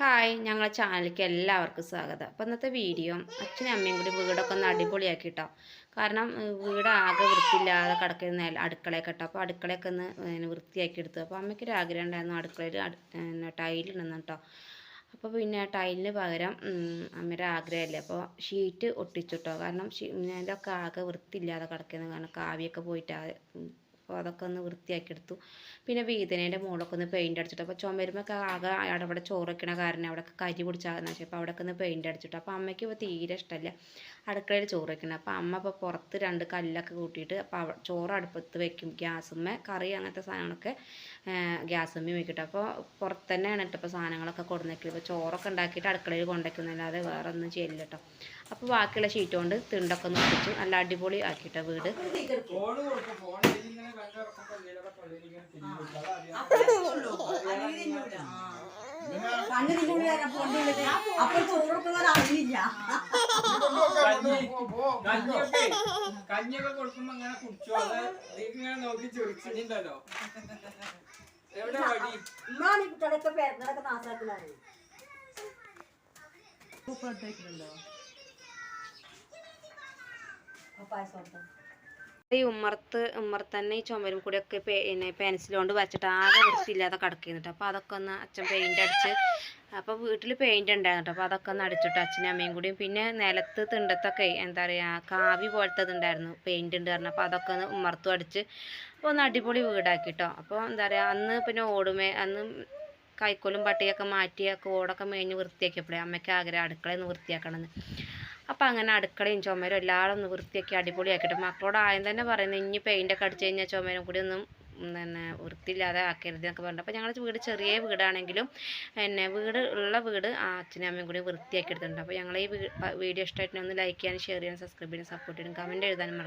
Hi ഞങ്ങളുടെ ചാനലിലേക്ക് എല്ലാവർക്കും സ്വാഗതം. അപ്പോൾ ഇന്നത്തെ വീഡിയോ അച്ഛനും അമ്മയും കൂടി വീടൊക്കെ ഒന്ന് അടിപൊളിയാക്കിട്ടോ. കാരണം വീട് ആകെ വൃത്തിയില്ലാതെ കിടക്കുന്ന അടുക്കളയൊക്കെ ഇട്ടോ. അപ്പോൾ അടുക്കളയൊക്കെ ഒന്ന് വൃത്തിയാക്കി എടുത്തു. അപ്പോൾ അമ്മയ്ക്കൊരു ആഗ്രഹം ഉണ്ടായിരുന്നു അടുക്കളയിൽ ടൈലിടണം കേട്ടോ. അപ്പോൾ പിന്നെ ടൈലിന് പകരം അമ്മയുടെ ആഗ്രഹമല്ലേ, അപ്പോൾ ഷീറ്റ് ഒട്ടിച്ചിട്ടോ. കാരണം ഇതിലൊക്കെ ആകെ വൃത്തിയില്ലാതെ കിടക്കുന്നത് കാരണം കാവിയൊക്കെ പോയിട്ട് അപ്പോൾ അതൊക്കെ ഒന്ന് വൃത്തിയാക്കി എടുത്തു. പിന്നെ വീതനേൻ്റെ മുകളൊക്കെ ഒന്ന് പെയിൻ്റ് അടിച്ചിട്ട്, അപ്പോൾ ചുമരുമൊക്കെ ആകെ അവിടെ ചോറ് വയ്ക്കണ കാരണം അവിടെയൊക്കെ കരി പിടിച്ചാകുന്ന വെച്ചാൽ അപ്പോൾ അവിടെയൊക്കെ ഒന്ന് പെയിൻ്റ് അടിച്ചിട്ട്. അപ്പോൾ അമ്മയ്ക്ക് ഇപ്പോൾ തീരെ ഇഷ്ടമല്ല അടുക്കളയിൽ ചോറ് വയ്ക്കണം. അപ്പോൾ അമ്മ ഇപ്പോൾ പുറത്ത് 2 കല്ലൊക്കെ കൂട്ടിയിട്ട് അപ്പോൾ ചോറ് അടുപ്പത്ത് വെക്കും. ഗ്യാസുമ്മേ കറി അങ്ങനത്തെ സാധനങ്ങളൊക്കെ ഗ്യാസുമ്മേ വെക്കട്ടെ. അപ്പോൾ പുറത്ത് തന്നെയാണ് കേട്ടോ ഇപ്പോൾ സാധനങ്ങളൊക്കെ കൊടുന്നേക്കൽ. ഇപ്പോൾ ചോറൊക്കെ ഉണ്ടാക്കിയിട്ട് അടുക്കളയിൽ കൊണ്ടുവയ്ക്കുന്നല്ലാതെ വേറെ ഒന്നും ചെയ്യില്ല കേട്ടോ. അപ്പോൾ ബാക്കിയുള്ള ഷീറ്റ് കൊണ്ട് തിണ്ടൊക്കെ ഒന്ന് ഒട്ടിച്ച് നല്ല അടിപൊളി ആക്കിയിട്ടോ വീട്. കഞ്ഞിയൊക്കെ കൊടുക്കുമ്പോ അങ്ങനെ കുടിച്ചു ഇങ്ങനെ നോക്കി ചൊറിച്ചിട്ടുണ്ടല്ലോ. എവിടെ വഴി കുട്ടികളൊക്കെ പേരൊക്കെ നാശാക്കലാണ്. ഈ ഉമ്മർത്ത് തന്നെ ഈ ചുമരും കൂടിയൊക്കെ പെൻസിൽ കൊണ്ട് വരച്ചിട്ട് ആകെ വൃത്തിയില്ലാതെ കിടക്കുന്നുണ്ട്. അപ്പോൾ അതൊക്കെ ഒന്ന് അച്ഛൻ പെയിൻ്റ് അടിച്ച്, അപ്പോൾ വീട്ടിൽ പെയിൻ്റ് ഉണ്ടായിരുന്നു കേട്ടോ. അപ്പോൾ അതൊക്കെ ഒന്ന് അടിച്ചിട്ട് അച്ഛനും അമ്മയും കൂടിയും. പിന്നെ നിലത്ത് തിണ്ടത്തൊക്കെ എന്താ പറയുക കാവി പോലത്തത് ഉണ്ടായിരുന്നു, പെയിൻ്റ് ഉണ്ട് പറഞ്ഞു. അപ്പോൾ അതൊക്കെ ഒന്ന് ഉമ്മർത്തും അടിച്ച് അപ്പോൾ ഒന്ന് അടിപൊളി വീടാക്കി കേട്ടോ. അപ്പോൾ എന്താ പറയുക, അന്ന് പിന്നെ അന്ന് കൈക്കോലും പട്ടിയൊക്കെ മാറ്റി ഓടൊക്കെ മേഞ്ഞ് വൃത്തിയാക്കിയപ്പോഴേ അമ്മയ്ക്ക് ആഗ്രഹം അടുക്കളയിൽ നിന്ന് വൃത്തിയാക്കണമെന്ന്. അപ്പോൾ അങ്ങനെ അടുക്കളയും ചുമരും എല്ലാവരും ഒന്ന് വൃത്തിയാക്കി അടിപൊളിയാക്കിയിട്ട് മക്കളോട് ആദ്യം തന്നെ പറയുന്നത് ഇനി പെയിൻ്റൊക്കെ അടിച്ച് കഴിഞ്ഞാൽ ചുമരും കൂടി ഒന്നും വൃത്തിയില്ലാതെ ആക്കരുത് എന്നൊക്കെ പറഞ്ഞു. അപ്പോൾ ഞങ്ങളുടെ വീട് ചെറിയ വീടാണെങ്കിലും വീട് അച്ഛനും അമ്മയും കൂടി വൃത്തിയാക്കി എടുത്തിട്ടുണ്ട്. അപ്പോൾ ഞങ്ങൾ ഈ വീഡിയോ ഇഷ്ടമായിട്ട് ഒന്ന് ലൈക്ക് ചെയ്യാനും ഷെയർ ചെയ്യാനും സബ്സ്ക്രൈബ് ചെയ്യാനും സപ്പോർട്ട് ചെയ്യാനും കമൻറ്റ് എഴുതാനും